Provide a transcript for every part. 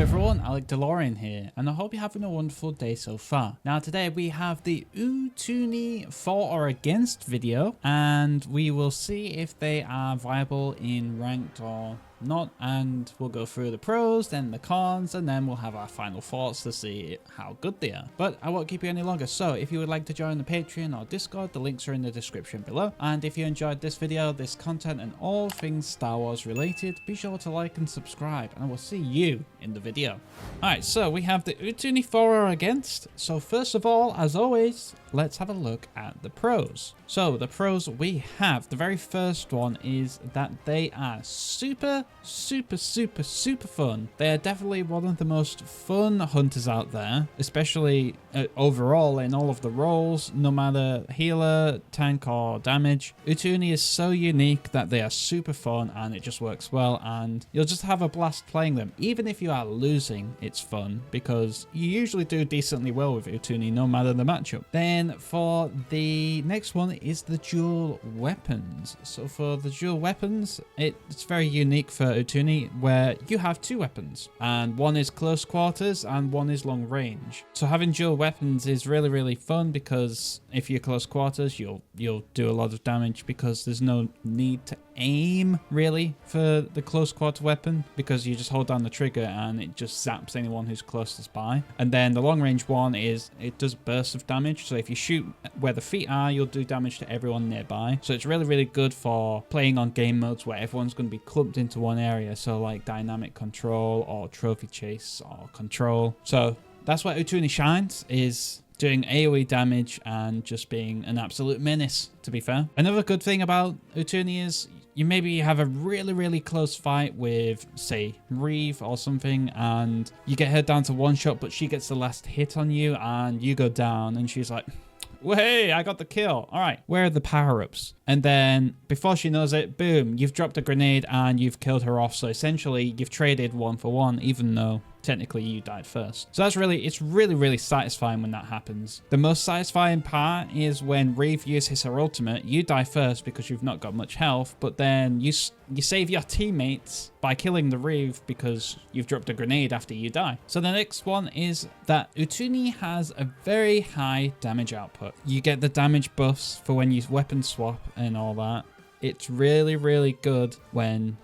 everyone, Alec DeLorean here, and I hope you're having a wonderful day so far. Now today we have the Utooni for or against video, and we will see if they are viable in ranked or not, and we'll go through the pros, then the cons, and then we'll have our final thoughts to see how good they are. But I won't keep you any longer, so if you would like to join the Patreon or Discord, the links are in the description below. And if you enjoyed this video, this content, and all things Star Wars related, be sure to like and subscribe, and I will see you in the video. Alright, so we have the Utooni for or against. So first of all, as always, let's have a look at the pros. So the pros we have, the very first one is that they are super fun. They are definitely one of the most fun hunters out there, especially overall in all of the roles, no matter healer, tank or damage. Utooni is so unique that they are super fun and it just works well, and you'll just have a blast playing them. Even if you are losing, it's fun because you usually do decently well with Utooni no matter the matchup. Then for the next one is the dual weapons. So for the dual weapons, it's very unique for Utooni, where you have two weapons and one is close quarters and one is long range. So having dual weapons is really fun because if you're close quarters, you'll do a lot of damage because there's no need to aim really for the close quarter weapon, because you just hold down the trigger and it just zaps anyone who's closest by. And then the long range one is, it does bursts of damage, so if you shoot where the feet are, you'll do damage to everyone nearby. So it's really good for playing on game modes where everyone's going to be clumped into one area, so like dynamic control or trophy chase or control. So that's where Utooni shines, is doing AoE damage and just being an absolute menace, to be fair. Another good thing about Utooni is you maybe have a really close fight with, say, Reeve or something, and you get her down to one shot, but she gets the last hit on you and you go down and she's like, well, hey, I got the kill. All right, where are the power-ups? And then before she knows it, boom, you've dropped a grenade and you've killed her off. So essentially you've traded 1 for 1, even though technically you died first. So that's it's really satisfying when that happens. The most satisfying part is when Reeve uses her ultimate. You die first because you've not got much health, but then you save your teammates by killing the Reeve because you've dropped a grenade after you die. So the next one is that Utooni has a very high damage output. You get the damage buffs for when you weapon swap and all that. It's really good when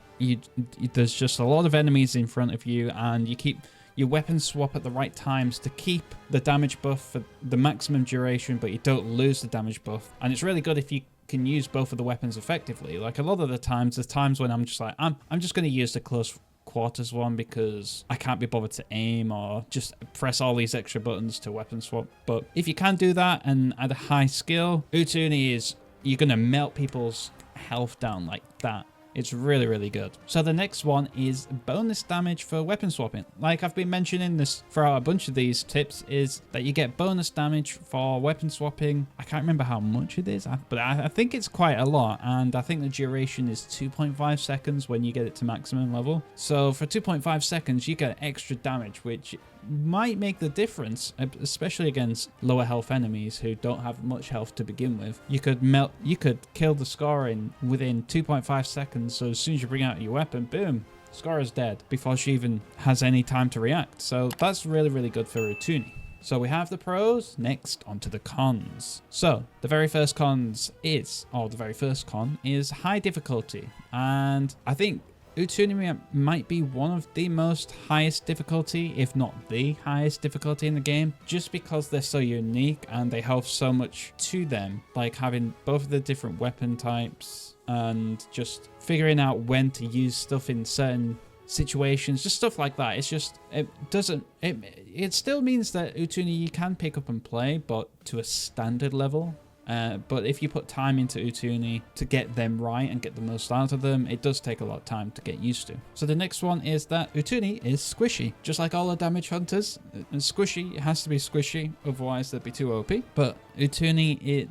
there's just a lot of enemies in front of you and you keep your weapon swap at the right times to keep the damage buff for the maximum duration, but you don't lose the damage buff. And it's really good if you can use both of the weapons effectively. Like a lot of the times, there's times when I'm just like, I'm just going to use the close quarters one because I can't be bothered to aim or just press all these extra buttons to weapon swap. But if you can do that and at a high skill, Utooni is, you're going to melt people's health down like that. It's really good. So the next one is bonus damage for weapon swapping. Like I've been mentioning this throughout a bunch of these tips, is that you get bonus damage for weapon swapping. I can't remember how much it is, but I think it's quite a lot. And I think the duration is 2.5 seconds when you get it to maximum level. So for 2.5 seconds, you get extra damage, which might make the difference, especially against lower health enemies who don't have much health to begin with. You could kill the scorer within 2.5 seconds. So as soon as you bring out your weapon, boom, scorer's dead before she even has any time to react. So that's really good for Utooni. So we have the pros, next onto the cons. So the very first con is high difficulty. And I think Utooni might be one of the most highest difficulty, if not the highest difficulty in the game, just because they're so unique and they have so much to them, like having both of the different weapon types and just figuring out when to use stuff in certain situations, just stuff like that. It's just, it still means that Utooni you can pick up and play, but to a standard level. But if you put time into Utooni to get them right and get the most out of them, it does take a lot of time to get used to. So the next one is that Utooni is squishy. Just like all the damage hunters, squishy, it has to be squishy, otherwise they'd be too OP. But Utooni,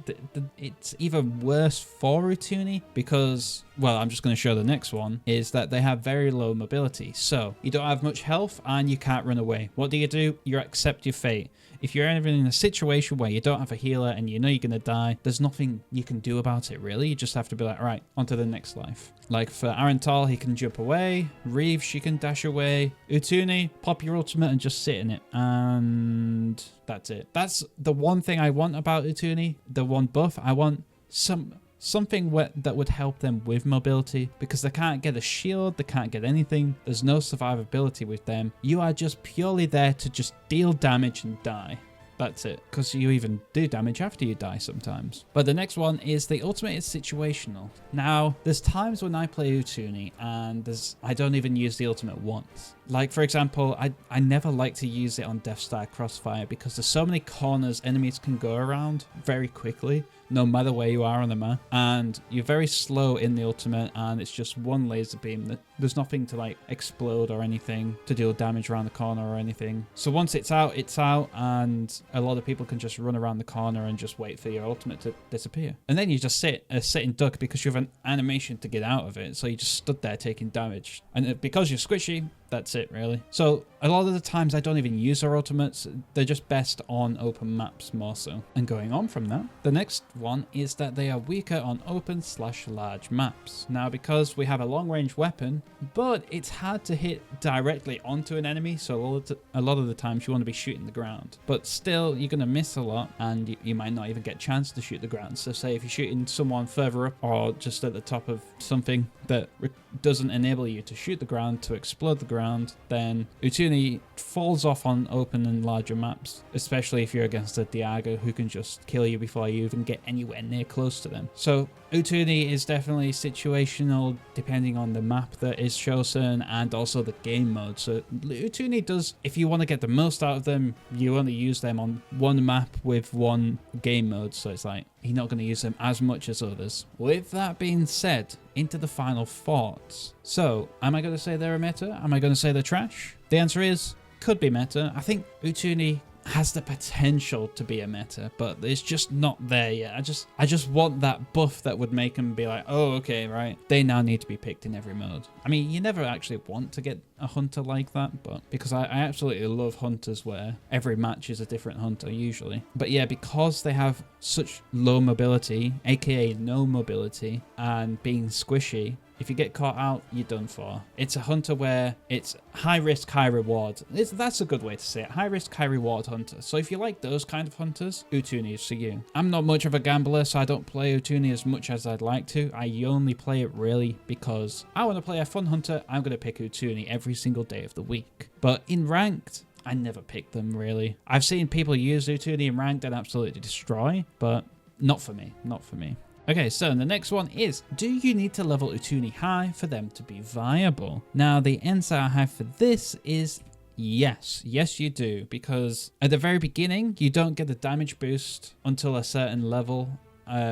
it's even worse for Utooni because well, I'm just going to show the next one, is that they have very low mobility. So you don't have much health and you can't run away. What do? You accept your fate. If you're ever in a situation where you don't have a healer and you know you're going to die, there's nothing you can do about it, really. You just have to be like, all right, on to the next life. Like for Arental, he can jump away. Reeve, she can dash away. Utooni, pop your ultimate and just sit in it. And that's it. That's the one thing I want about Utooni, the one buff. I want something that would help them with mobility, because they can't get a shield, they can't get anything. There's no survivability with them. You are just purely there to just deal damage and die. That's it, because you even do damage after you die sometimes. But the next one is the ultimate is situational. Now, there's times when I play Utooni and I don't even use the ultimate once. Like, for example, I never like to use it on Death Star Crossfire because there's so many corners enemies can go around very quickly, no matter where you are on the map. And you're very slow in the ultimate, and it's just one laser beam. There's nothing to like explode or anything to deal damage around the corner or anything. So once it's out, and a lot of people can just run around the corner and just wait for your ultimate to disappear. And then you just sit and duck because you have an animation to get out of it. So you just stood there taking damage. And because you're squishy, that's it really. So a lot of the times I don't even use our ultimates. They're just best on open maps more so. And going on from that, the next one is that they are weaker on open/large maps. Now, because we have a long range weapon, but it's hard to hit directly onto an enemy, so a lot of the times you want to be shooting the ground. But still, you're going to miss a lot, and you might not even get a chance to shoot the ground. So say if you're shooting someone further up or just at the top of something that doesn't enable you to shoot the ground, to explode the ground, then Utooni falls off on open and larger maps, especially if you're against a Diaga who can just kill you before you even get anywhere near close to them. So Utooni is definitely situational depending on the map that is chosen and also the game mode. So Utooni does, if you want to get the most out of them, you only use them on one map with one game mode. So it's like, you're not going to use them as much as others. With that being said, into the final thoughts. So, am I going to say they're a meta? Am I going to say they're trash? The answer is, could be meta. I think Utooni has the potential to be a meta, but it's just not there yet. I just want that buff that would make them be like, oh, okay, right, they now need to be picked in every mode. I mean, you never actually want to get a hunter like that, but because I absolutely love hunters where every match is a different hunter usually. But yeah, because they have such low mobility, aka no mobility, and being squishy, if you get caught out, you're done for. It's a hunter where it's high risk, high reward. That's a good way to say it. High risk, high reward hunter. So if you like those kind of hunters, Utooni is for you. I'm not much of a gambler, so I don't play Utooni as much as I'd like to. I only play it really because I want to play a fun hunter. I'm going to pick Utooni every single day of the week. But in ranked, I never pick them really. I've seen people use Utooni in ranked and absolutely destroy, but not for me. Not for me. Okay, so the next one is, do you need to level Utooni high for them to be viable? Now, the answer I have for this is yes. Yes, you do, because at the very beginning, you don't get the damage boost until a certain level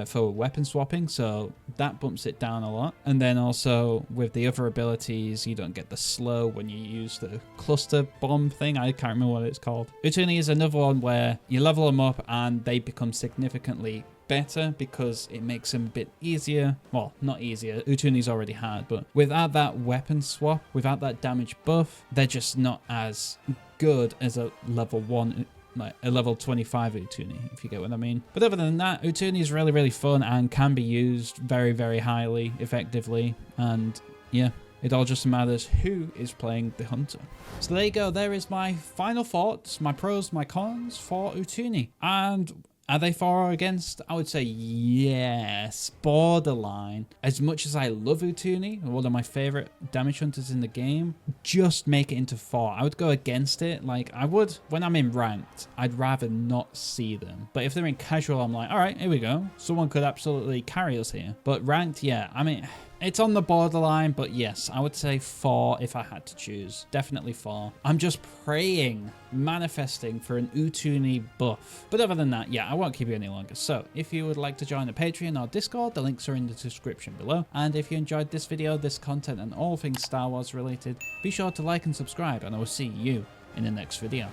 for weapon swapping, so that bumps it down a lot. And then also with the other abilities, you don't get the slow when you use the cluster bomb thing. I can't remember what it's called. Utooni is another one where you level them up and they become significantly better because it makes them a bit easier. Well, not easier. Utooni's already hard, but without that weapon swap, without that damage buff, they're just not as good as a level 1, like a level 25 Utooni, if you get what I mean. But other than that, Utooni is really, really fun and can be used very, very highly effectively. And yeah, it all just matters who is playing the hunter. So there you go. There is my final thoughts, my pros, my cons for Utooni. And are they for or against? I would say yes, borderline. As much as I love Utooni, one of my favorite damage hunters in the game, just make it into 4. I would go against it. Like I would when I'm in ranked, I'd rather not see them. But if they're in casual, I'm like, all right, here we go. Someone could absolutely carry us here. But ranked, yeah, I mean, it's on the borderline, but yes, I would say 4 if I had to choose. Definitely 4. I'm just praying, manifesting for an Utooni buff. But other than that, yeah, I won't keep you any longer. So if you would like to join the Patreon or Discord, the links are in the description below. And if you enjoyed this video, this content, and all things Star Wars related, be sure to like and subscribe, and I will see you in the next video.